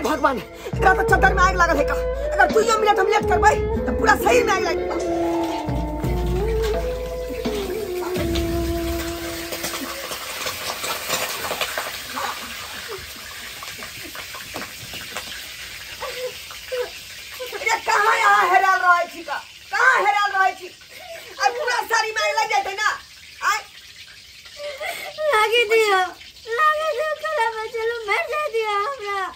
भगवान तो चद्दर में आग लगल है का। अगर तू यो मिनट हम लेट करबै तो पूरा शरीर में आग लग। ये कहां यहाँ हेराल रहे छी का? कहां हेराल रहे छी? और पूरा शरीर में आग लग जाते ना। आय लागे दियो कला में चलो मर जा दिया हमरा।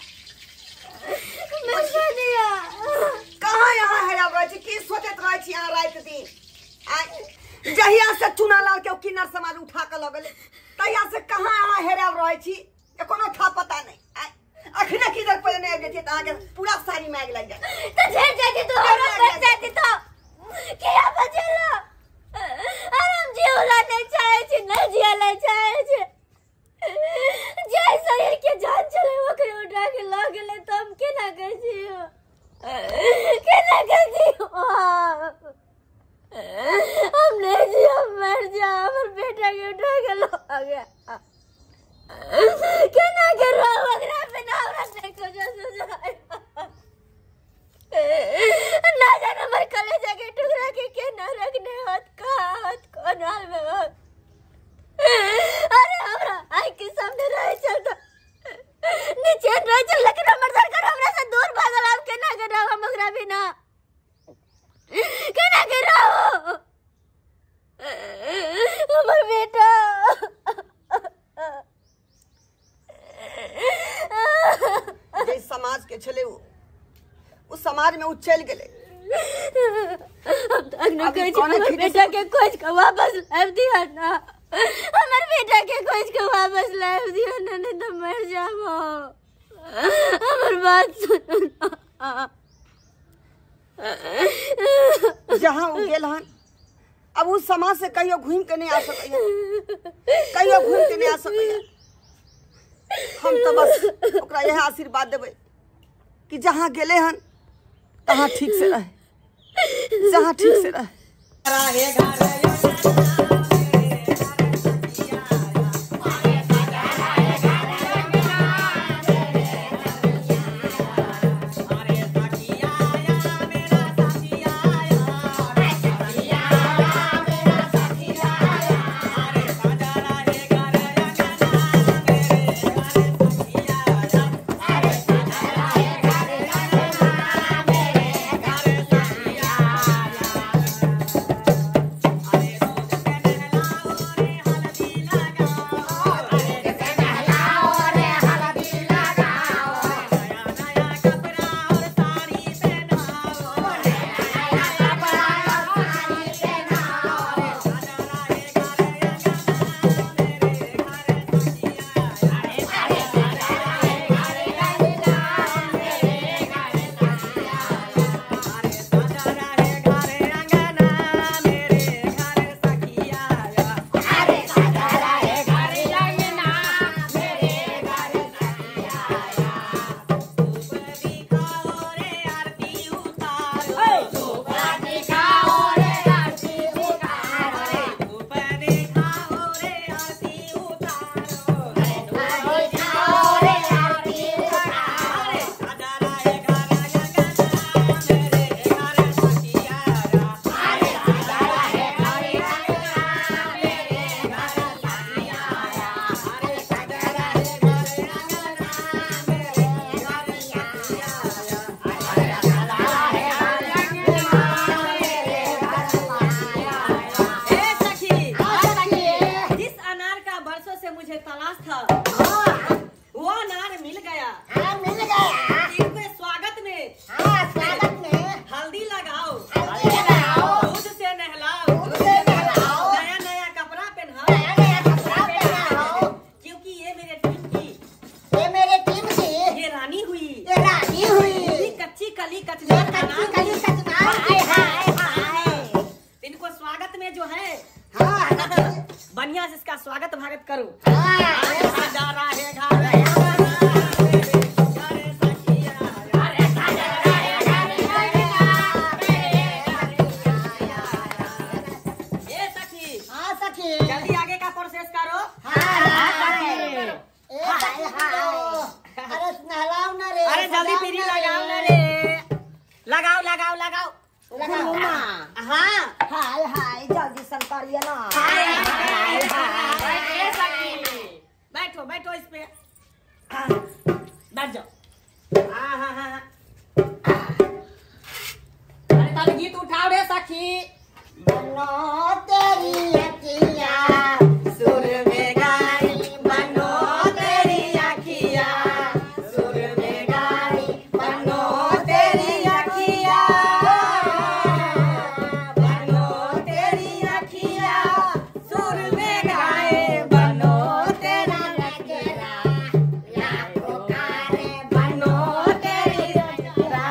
कहाँ यहाँ हेराल रहे छी? की सोचत रहे छी यहाँ रात दिन? जहिया से चुना लाल के किन्नर समाज उठा के लगल तहिया से कहाँ यहाँ हेराल रहे छी? कोनो था पता नहीं। अखने किधर पहले नहीं आगे त आगे पूरा सारी में आग लग जाए। तो झेल जाती तो हमरा बच जाती तो क्या बचेला? हम जीवला नहीं चाहे छी, नहीं जियला चाहे छी। जय शरीर के जान चले ओकरे उठा के ल गेले तो हम केना कर जियो? केना कर जियो? हम नहीं जियो, मर जा। हमर बेटा के उठा के ल गया। केना कर रहा ओकरा बिना हमरा नहीं को जाए। ना जाने हमर कलेजा के टुकड़ा के केना रखने हाथ कौन हाल में होत। अरे हमरा आई के सामने रहे चल तो नीचे रहे चल, लेकिन हमर सरकार हमरा से दूर भागल। आप केना कर रहा हम ओकरा बिना? केना कर रहा हमर बेटा? जे समाज के छले उस समाज में उ चल गेले। हम तक न कह छी हमर बेटा के खोज के वापस लाव दिया ना। हमर बेटा के खोज के वापस लाव दिया ना, नहीं तो मर जाबो। हमर बात सुनो ना। जहाँ उ गेल हन अब उस समाज से कहियो घूम के नहीं आ सकैया। कहियो घूम के नहीं आ सकैया। हम तो बस ओकरा यह आशीर्वाद देबै कि जहाँ गेले हन तहाँ ठीक से रहे, जहाँ ठीक से रहे। रानी हुई। कली कचना कच्ची कली कचना हाय हाय हाय। इनको स्वागत में जो है हाँ बढ़िया से इसका स्वागत भारत करो। हाँ जा रहा है घर जल्दी आगे का प्रोसेस करो। अरे नहलाओ ना रे, अरे जल्दी पीरी लगाओ ना रे, लगाओ लगाओ लगाओ। लगाओ ना। हाँ हाय हाय जल्दी सन करिए ना। हाय हाय हाय। बैठो बैठो इस पे, बैठ जाओ। हाँ हाँ हाँ। अरे ताली गीत उठाओ रे सखी। बनो तेरी अखिया सुर में गाई बनो तेरी अखिया, सुर में गाई बनो तेरी अखिया, बनो तेरी अखिया, सुर में गाए बनो तेरा लगेरा लाखों तारे बनो तेरी अखिया,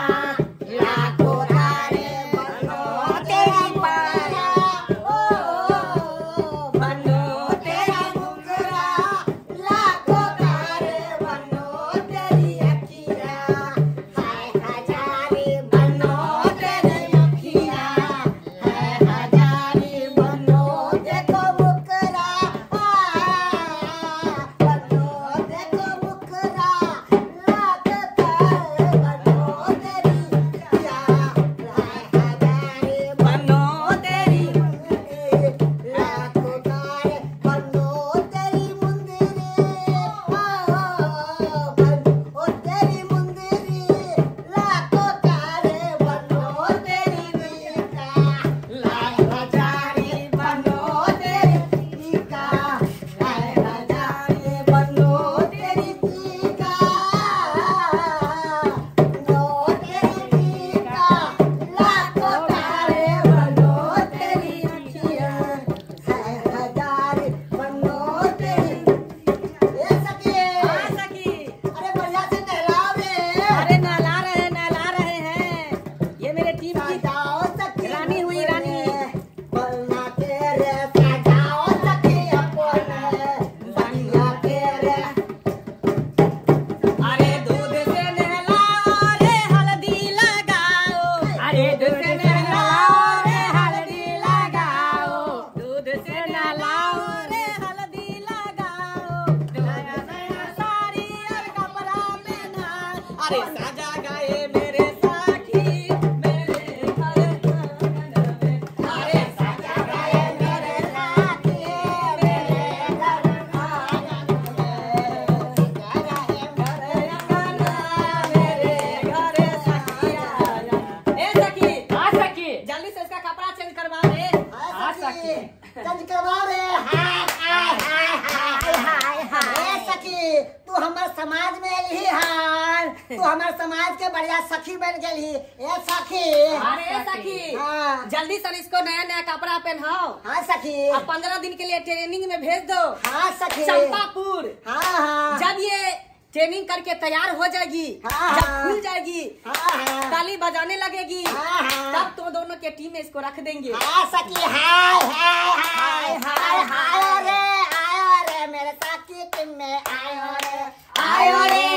लाखों तारे बनो तेरी पाया, बनो तेरा मुखरा, लाखों तारे बनो तेरी अखिया, हाय हजारी बनो तेरी अखिया, हाय हजारी बनो देखो मुकरा बनो देखो मुकरा लाख तारे बनो तेरी अखिया हाय हजारी बनो तेरी लाखों तारे बनो तेरी मुंदरी बनो तेरी मुंदरी लाखों तारे बनो तेरी मीका लाख हजारी बनो तेरी मीका हाय हजारी बनो तेरी मीका बनो तेरी मीका लाखों तारे बनो तेरी अखियाँ हाय हजारी बनो तेरी ये सखी हाँ सखी। अरे बढ़िया से नहलाओ रे अरे नहला रहे हैं। ये मेरे टीम की सजाओ सखी रानी हुई रानी। बन्ना तेरे सजाओ सखी अपने बन्ना तेरे अरे दूध से नहलाओ रे हल्दी लगाओ, अरे दूध से नहलाओ रे हल्दी लगाओ, दूध से नहलाओ रे हल्दी लगाओ, नया नया साड़ी और कपड़ा पहना, अरे सजा गए मेरे साथी मेरे घर आंगन में, अरे सजा गए मेरे साथी मेरे घर आंगन में, सजा गए मेरे आंगन मेरे घर सखिया। ए सखी, हाँ सखी, जल्दी से इसका कपड़ा चेंज करवा दे। हाँ सखी चंद करवाओ रे हाय हाय हाय हाय हाय हाय ए सखी तू हमार समाज में एलही हाल तू हमार समाज के बढ़िया सखी बन गेलही ए सखी अरे सखी, हाँ जल्दी से इसको नया नया कपड़ा पहनाओ। हाँ सखी अब 15 दिन के लिए ट्रेनिंग में भेज दो हाँ सखी चंपापुर। हाँ हाँ जब ये ट्रेनिंग करके तैयार हो जाएगी, हाँ, जब हाँ। खुल जाएगी, हाँ हाँ ताली बजाने लगेगी, हाँ, हाँ। तब तो दोनों के टीम में इसको रख देंगे। हाँ सखी हाय हाय हाय हाय हाय रे आयो रे मेरे साथी टीम में आयो रे